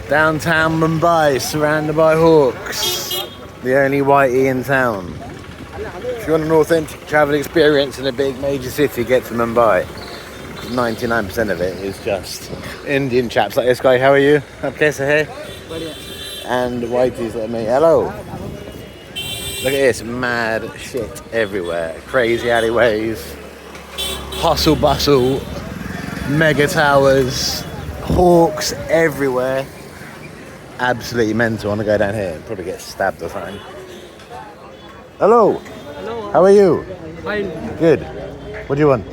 Downtown Mumbai, surrounded by hawks. The only whitey in town. If you want an authentic travel experience in a big major city, get to Mumbai. 99% of it is just Indian chaps like this guy. How are you? Okay, so here. And whiteys like me. Hello. Look at this, mad shit everywhere. Crazy alleyways, hustle bustle, mega towers, hawks everywhere. Absolutely mental. I want to go down here and probably get stabbed or something. Hello. Hello. How are you? Fine. Good. What do you want?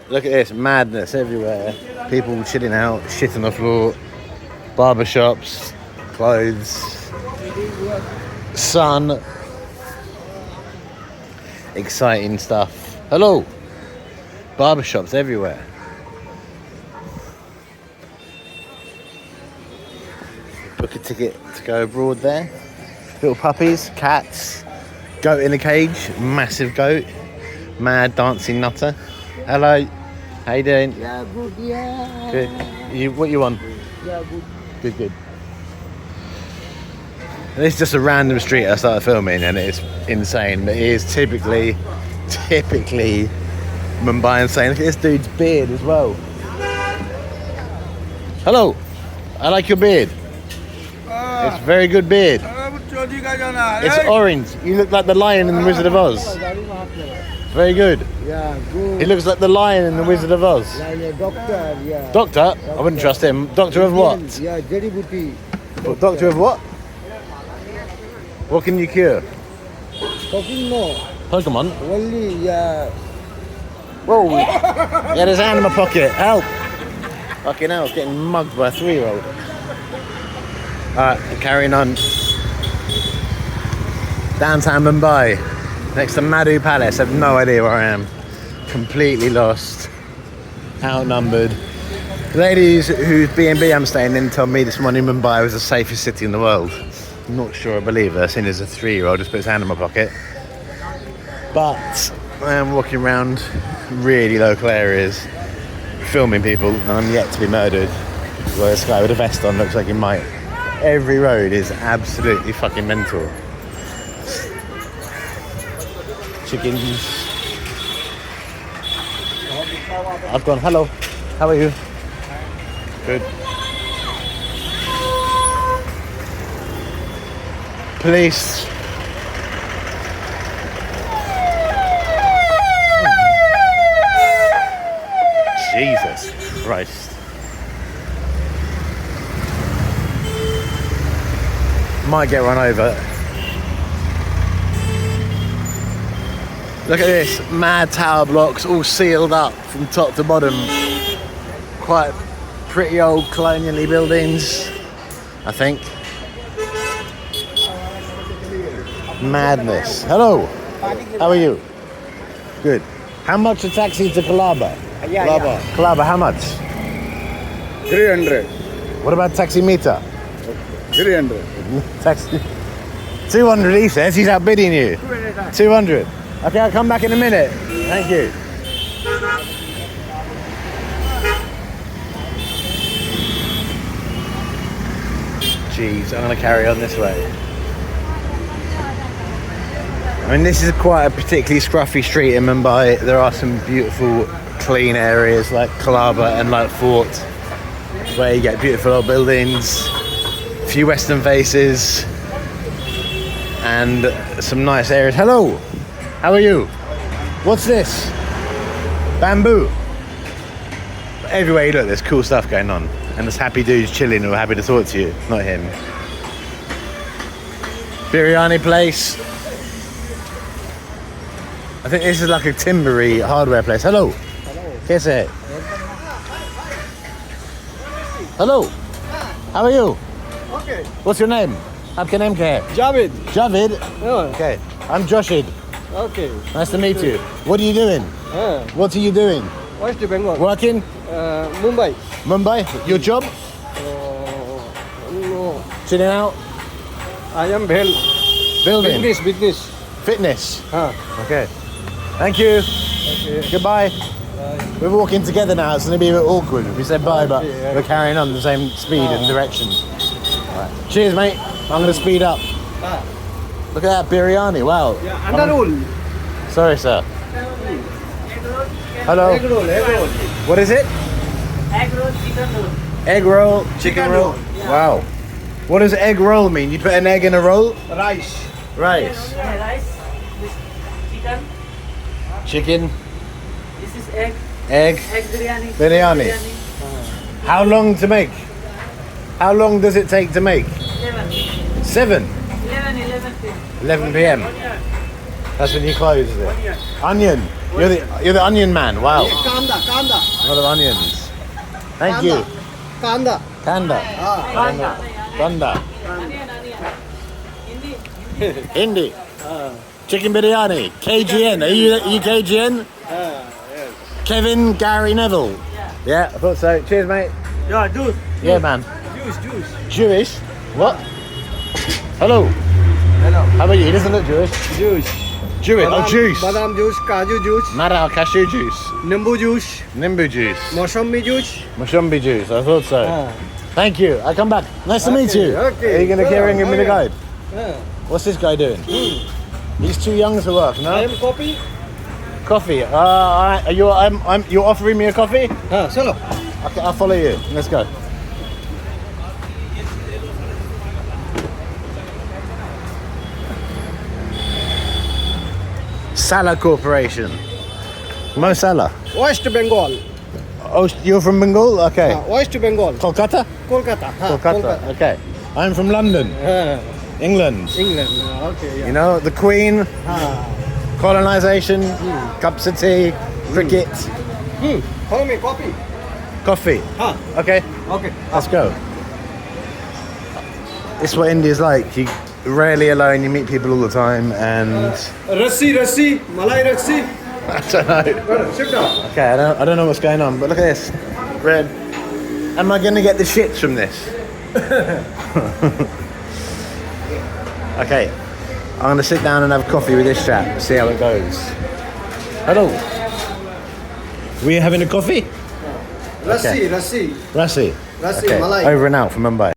Look at this, madness everywhere. People chilling out, shit on the floor, barber shops, clothes, sun, exciting stuff. Hello. Barber shops everywhere. Book a ticket to go abroad there. Little puppies, cats, goat in a cage, massive goat, mad dancing nutter. Hello, how you doing? Yeah, good, yeah. Good. What you want? Yeah, good. Good. This is just a random street I started filming and it's insane. But it is typically Mumbai insane. Look at this dude's beard as well. Hello, I like your beard. It's a very good beard. It's orange. You look like the lion in the Wizard of Oz. Very good. Yeah, good. He looks like the lion in the Wizard of Oz. Yeah, doctor, yeah. Doctor? I wouldn't trust him. Doctor of what? Yeah, Jari Buti. Doctor of what? What can you cure? Talking no. Pokemon? Only, yeah. Whoa! He had his hand in my pocket. Help! Fucking hell, getting mugged by a 3-year-old. Alright, carrying on. Downtown Mumbai, next to Madhu Palace. I have no idea where I am. Completely lost. Outnumbered. The ladies whose B&B I'm staying in told me this morning Mumbai was the safest city in the world. I'm not sure I believe her, seeing as a 3-year-old just put his hand in my pocket. But I am walking around really local areas, filming people, and I'm yet to be murdered. Well, this guy with a vest on looks like he might. Every road is absolutely fucking mental. Chickens. I've gone, hello, how are you? Good. Police. Jesus Christ. Might get run over. Look at this, mad tower blocks all sealed up from top to bottom. Quite pretty old colonially buildings, I think. Madness. Hello, how are you? Good. How much a taxi to Colaba? Colaba, how much? 300. What about taxi meter? 300. Taxi. 200 he says, he's outbidding you. 200. Okay, I'll come back in a minute. Thank you. Jeez, I'm gonna carry on this way. I mean, this is quite a particularly scruffy street in Mumbai. There are some beautiful, clean areas like Colaba and like Fort, where you get beautiful old buildings, a few western faces, and some nice areas. Hello, how are you? What's this? Bamboo. Everywhere you look, there's cool stuff going on, and there's happy dudes chilling who are happy to talk to you. Not him. Biryani place. I think this is like a timbery hardware place. Hello. Kaise hai? Hello. How are you? Okay. What's your name? Aapka name kya hai? Javed. Javid? Yeah. Okay. I'm Joshid. Okay. Nice to meet you. What are you doing? What are you doing? West Bengal. Working? Mumbai. Mumbai? Your job? No. Chilling out? I am Bhel. Building? Business. Fitness? Huh. Okay. Thank you. Okay. Goodbye. Bye. We're walking together now. It's going to be a bit awkward. We said bye, but Okay, we're carrying on the same speed and direction. Right. Cheers, mate. I'm going to speed up. Look at that biryani. Wow. Yeah, under roll. Sorry, sir. Hello. Egg roll, egg roll. What is it? Egg roll, chicken roll. Egg roll, chicken roll. Yeah. Wow. What does egg roll mean? You put an egg in a roll? Rice. Rice. Rice. This chicken. Chicken. This is egg. Egg. Egg biryani. Biryani. How long to make? How long does it take to make? 11. 7. 11 p.m. 11 p.m. That's when you close it. Onion. You're the onion man. Wow. Kanda, kanda. A lot of onions. Thank you. Kanda. Kanda. Kanda. Kanda. Onion. Hindi. Hindi. Chicken biryani. KGN. Are you KGN? Yes. Kevin Gary Neville. Yeah, I thought so. Cheers, mate. Yeah, juice. Yeah, man. Juice. Jewish? What? Hello. Hello. How about you? He doesn't look Jewish. Juice. Jewish. Oh, juice. Badam juice, kaju juice, Nara cashew juice. nimbu juice, Nimbu juice. moshambi juice. Moshombi juice. I thought so. Thank you. I come back. Nice to meet you. Okay. Are you going to carry me the guide? Yeah. What's this guy doing? He's too young to work, I no? am copy. Coffee. You're offering me a coffee? Chalo. Okay, I'll follow you. Let's go. Salah Corporation. Mo Salah. West Bengal. Oh, you're from Bengal? Okay. West Bengal. Kolkata? Kolkata. Kolkata. Okay. I'm from London, England. England. Okay. Yeah. You know, the Queen, colonisation, cups of tea, cricket, Follow me, copy. coffee. Okay, Okay. let's go. This is what India's like. You're rarely alone, you meet people all the time, and Rassi, Malai Rassi. I don't know. Sit down. Okay, I don't know what's going on, but look at this. Red. Am I going to get the shits from this? Okay, I'm going to sit down and have coffee with this chap, see how it goes. Hello. We having a coffee? Rassi, Rassi. Rassi, Okay, Malai. over and out from Mumbai.